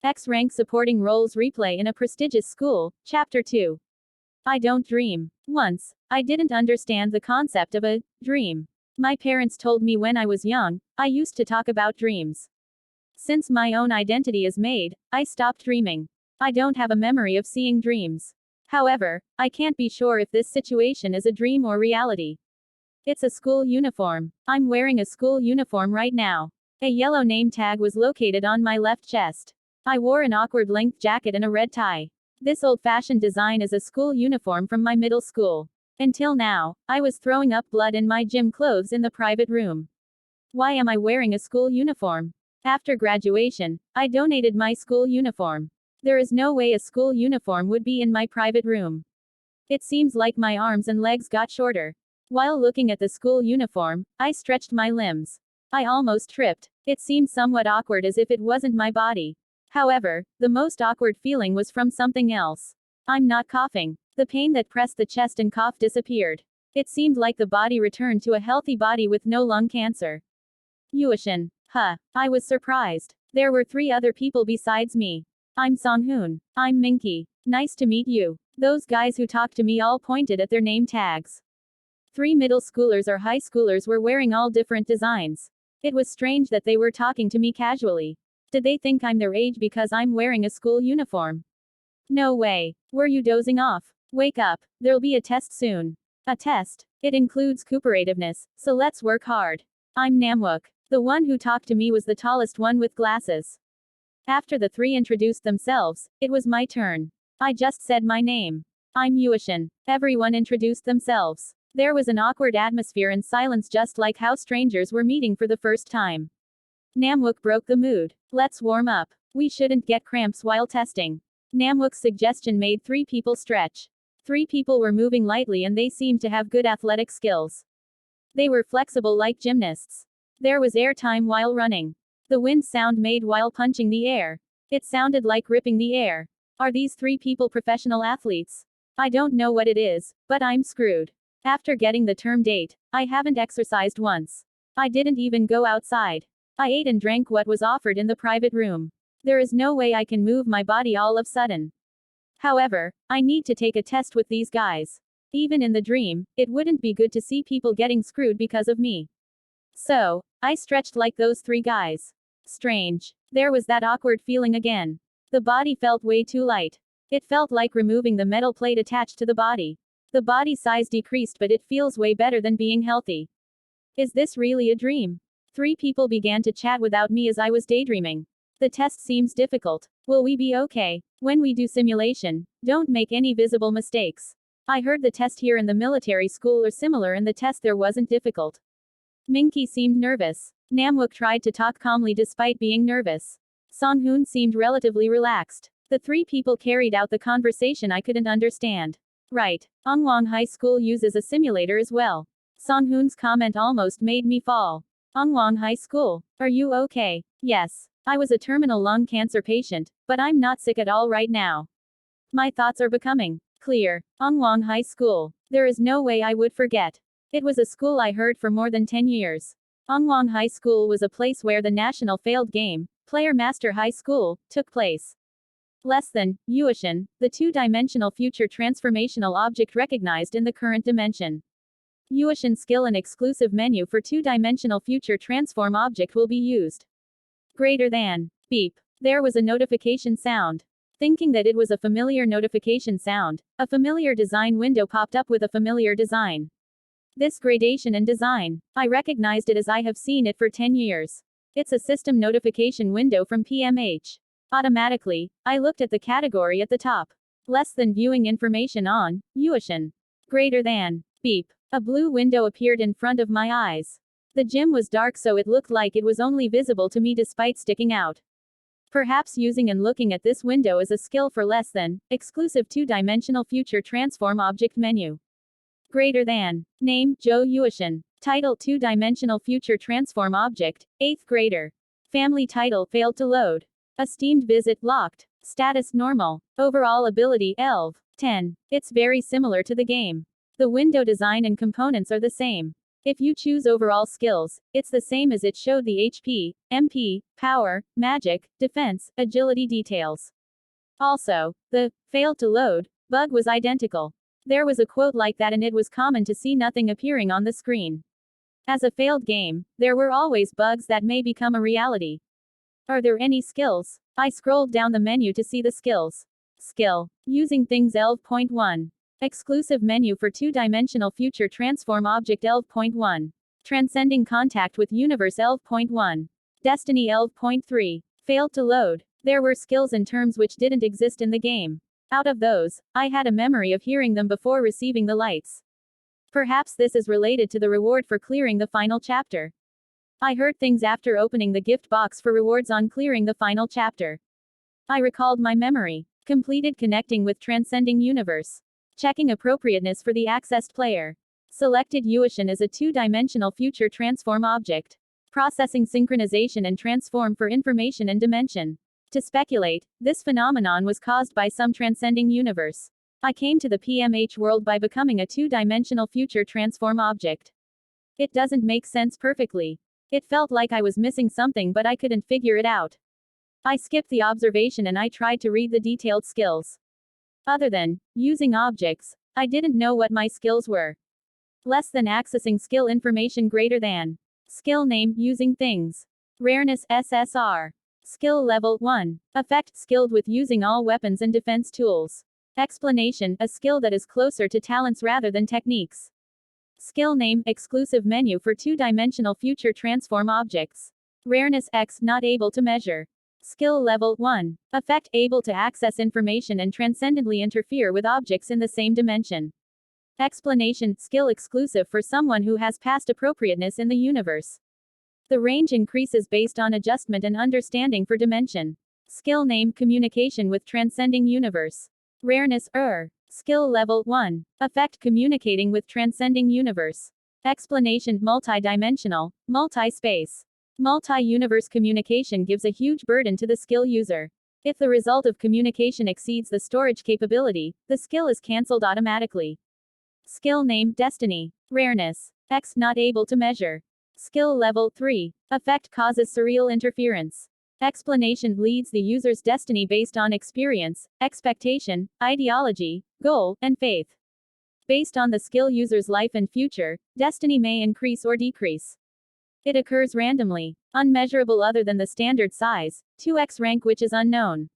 X-Rank supporting roles replay in a prestigious school, Chapter 2. I don't dream. Once, I didn't understand the concept of a dream. My parents told me when I was young, I used to talk about dreams. Since my own identity is made, I stopped dreaming. I don't have a memory of seeing dreams. However, I can't be sure if this situation is a dream or reality. It's a school uniform. I'm wearing a school uniform right now. A yellow name tag was located on my left chest. I wore an awkward length jacket and a red tie. This old-fashioned design is a school uniform from my middle school. Until now, I was throwing up blood in my gym clothes in the private room. Why am I wearing a school uniform? After graduation, I donated my school uniform. There is no way a school uniform would be in my private room. It seems like my arms and legs got shorter. While looking at the school uniform, I stretched my limbs. I almost tripped. It seemed somewhat awkward as if it wasn't my body. However, the most awkward feeling was from something else. I'm not coughing. The pain that pressed the chest and cough disappeared. It seemed like the body returned to a healthy body with no lung cancer. Yuishin. Huh. I was surprised. There were 3 other people besides me. I'm Songhoon. I'm Minky. Nice to meet you. Those guys who talked to me all pointed at their name tags. 3 middle schoolers or high schoolers were wearing all different designs. It was strange that they were talking to me casually. Did they think I'm their age because I'm wearing a school uniform? No way. Were you dozing off? Wake up. There'll be a test soon. A test. It includes cooperativeness, so let's work hard. I'm Namwook. The one who talked to me was the tallest one with glasses. After the 3 introduced themselves, it was my turn. I just said my name. I'm Yuishin. Everyone introduced themselves. There was an awkward atmosphere and silence, just like how strangers were meeting for the first time. Namwook broke the mood. Let's warm up. We shouldn't get cramps while testing. Namwook's suggestion made 3 people stretch. 3 people were moving lightly and they seemed to have good athletic skills. They were flexible like gymnasts. There was air time while running. The wind sound made while punching the air. It sounded like ripping the air. Are these 3 people professional athletes? I don't know what it is, but I'm screwed. After getting the term date, I haven't exercised once. I didn't even go outside. I ate and drank what was offered in the private room. There is no way I can move my body all of a sudden. However, I need to take a test with these guys. Even in the dream, it wouldn't be good to see people getting screwed because of me. So, I stretched like those 3 guys. Strange. There was that awkward feeling again. The body felt way too light. It felt like removing the metal plate attached to the body. The body size decreased, but it feels way better than being healthy. Is this really a dream? 3 people began to chat without me as I was daydreaming. The test seems difficult. Will we be okay? When we do simulation, don't make any visible mistakes. I heard the test here in the military school or similar, and the test there wasn't difficult. Minky seemed nervous. Namwook tried to talk calmly despite being nervous. Songhoon seemed relatively relaxed. The 3 people carried out the conversation I couldn't understand. Right. Ongwang High School uses a simulator as well. Songhoon's comment almost made me fall. Ongwang High School. Are you okay? Yes. I was a terminal lung cancer patient, but I'm not sick at all right now. My thoughts are becoming clear. Ongwang High School. There is no way I would forget. It was a school I heard for more than 10 years. Ongwang High School was a place where the national failed game, Player Master High School, took place. Less than, Yuishin, the 2-dimensional future transformational object recognized in the current dimension. Yuishin skill and exclusive menu for 2-dimensional future transform object will be used. Greater than. Beep. There was a notification sound. Thinking that it was a familiar notification sound, a familiar design window popped up with a familiar design. This gradation and design. I recognized it as I have seen it for 10 years. It's a system notification window from PMH. Automatically, I looked at the category at the top. Less than viewing information on, Yuishin. Greater than. Beep. A blue window appeared in front of my eyes. The gym was dark, so it looked like it was only visible to me despite sticking out. Perhaps using and looking at this window is a skill for less than, exclusive 2-dimensional future transform object menu. Greater than. Name, Joe Yuishin. Title, 2-dimensional future transform object, 8th grader. Family title, failed to load. Esteemed visit, locked. Status, normal. Overall ability, ELV, 10. It's very similar to the game. The window design and components are the same. If you choose overall skills, it's the same as it showed the HP, MP, power, magic, defense, agility details. Also, the failed to load bug was identical. There was a quote like that, and it was common to see nothing appearing on the screen. As a failed game, there were always bugs that may become a reality. Are there any skills? I scrolled down the menu to see the skills. Skill. Using things ELV.1. Exclusive menu for two-dimensional future transform object ELV.1. Transcending contact with universe ELV.1. Destiny ELV.3. Failed to load. There were skills and terms which didn't exist in the game. Out of those, I had a memory of hearing them before receiving the lights. Perhaps this is related to the reward for clearing the final chapter. I heard things after opening the gift box for rewards on clearing the final chapter. I recalled my memory. Completed connecting with transcending universe. Checking appropriateness for the accessed player. Selected Yuishin as a two-dimensional future transform object. Processing synchronization and transform for information and dimension. To speculate, this phenomenon was caused by some transcending universe. I came to the PMH world by becoming a two-dimensional future transform object. It doesn't make sense perfectly. It felt like I was missing something, but I couldn't figure it out. I skipped the observation and I tried to read the detailed skills. Other than using objects, I didn't know what my skills were. Less than accessing skill information greater than. Skill name using things. Rareness SSR. Skill level 1. Effect skilled with using all weapons and defense tools. Explanation a skill that is closer to talents rather than techniques. Skill name exclusive menu for two-dimensional future transform objects. Rareness X not able to measure. Skill level 1. Effect able to access information and transcendently interfere with objects in the same dimension. Explanation skill exclusive for someone who has past appropriateness in the universe. The range increases based on adjustment and understanding for dimension. Skill name communication with transcending universe. Rareness Skill level 1. Effect communicating with transcending universe. Explanation multi-dimensional, multi-space. Multi-universe communication gives a huge burden to the skill user. If the result of communication exceeds the storage capability, the skill is cancelled automatically. Skill name Destiny. Rareness X not able to measure. Skill level 3. Effect causes surreal interference. Explanation leads the user's destiny based on experience, expectation, ideology, goal, and faith. Based on the skill user's life and future, destiny may increase or decrease. It occurs randomly, unmeasurable other than the standard size, 2x rank which is unknown.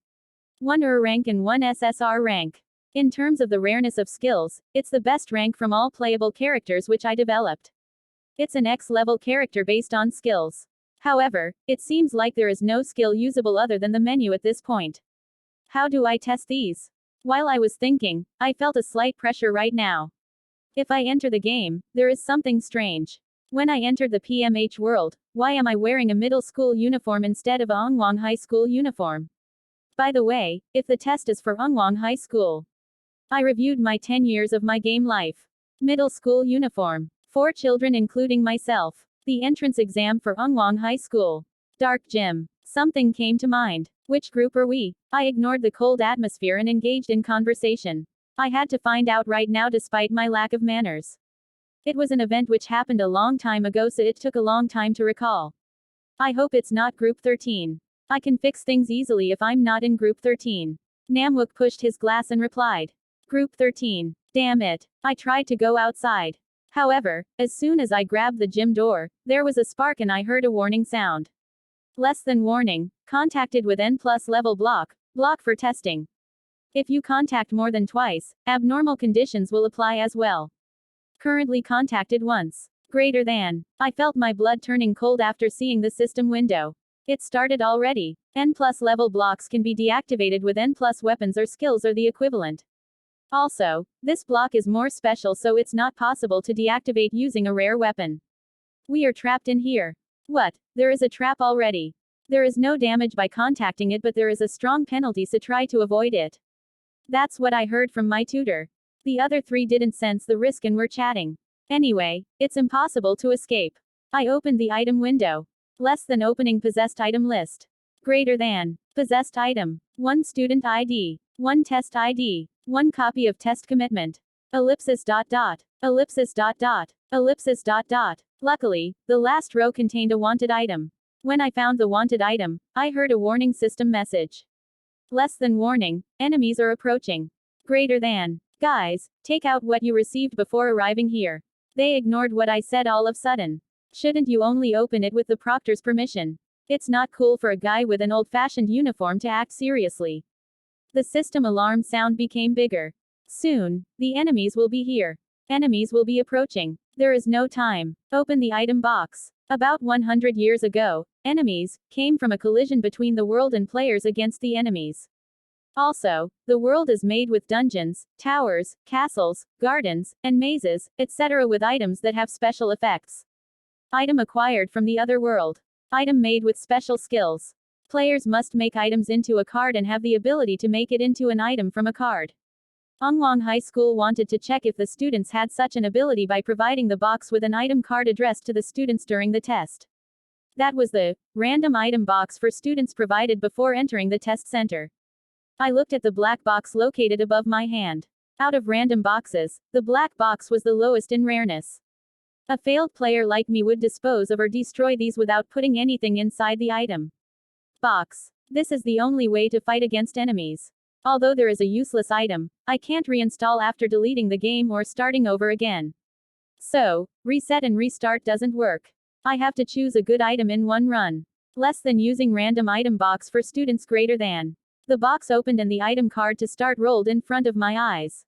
1 rank and 1 SSR rank. In terms of the rareness of skills, it's the best rank from all playable characters which I developed. It's an X-level character based on skills. However, it seems like there is no skill usable other than the menu at this point. How do I test these? While I was thinking, I felt a slight pressure right now. If I enter the game, there is something strange. When I entered the PMH world, why am I wearing a middle school uniform instead of a Ungwang High School uniform? By the way, if the test is for Ungwang High School, I reviewed my 10 years of my game life. Middle school uniform. 4 children including myself. The entrance exam for Ungwang High School. Dark gym. Something came to mind. Which group are we? I ignored the cold atmosphere and engaged in conversation. I had to find out right now despite my lack of manners. It was an event which happened a long time ago, so it took a long time to recall. I hope it's not group 13. I can fix things easily if I'm not in group 13. Namwook pushed his glass and replied. Group 13. Damn it. I tried to go outside. However, as soon as I grabbed the gym door, there was a spark and I heard a warning sound. Less than warning, contacted with N+ level block for testing. If you contact more than twice, abnormal conditions will apply as well. Currently contacted once. Greater than. I felt my blood turning cold after seeing the system window. It started already. N+ level blocks can be deactivated with N+ weapons or skills or the equivalent. Also, this block is more special, so it's not possible to deactivate using a rare weapon. We are trapped in here. What? There is a trap already. There is no damage by contacting it, but there is a strong penalty, so try to avoid it. That's what I heard from my tutor. The other 3 didn't sense the risk and were chatting. Anyway, it's impossible to escape. I opened the item window. Less than opening possessed item list. Greater than. Possessed item. 1 student ID. 1 test ID. 1 copy of test commitment. Ellipsis dot dot. Ellipsis dot dot. Ellipsis dot dot. Luckily, the last row contained a wanted item. When I found the wanted item, I heard a warning system message. Less than warning, enemies are approaching. Greater than. Guys, take out what you received before arriving here. They ignored what I said all of sudden. Shouldn't you only open it with the proctor's permission? It's not cool for a guy with an old-fashioned uniform to act seriously. The system alarm sound became bigger. Soon, the enemies will be here. Enemies will be approaching. There is no time. Open the item box. About 100 years ago, enemies came from a collision between the world and players against the enemies. Also, the world is made with dungeons, towers, castles, gardens, and mazes, etc. with items that have special effects. Item acquired from the other world. Item made with special skills. Players must make items into a card and have the ability to make it into an item from a card. Ongwang High School wanted to check if the students had such an ability by providing the box with an item card addressed to the students during the test. That was the random item box for students provided before entering the test center. I looked at the black box located above my hand. Out of random boxes, the black box was the lowest in rareness. A failed player like me would dispose of or destroy these without putting anything inside the item box. This is the only way to fight against enemies. Although there is a useless item, I can't reinstall after deleting the game or starting over again. So, reset and restart doesn't work. I have to choose a good item in one run. Less than using random item box for students greater than. The box opened and the item card to start rolled in front of my eyes.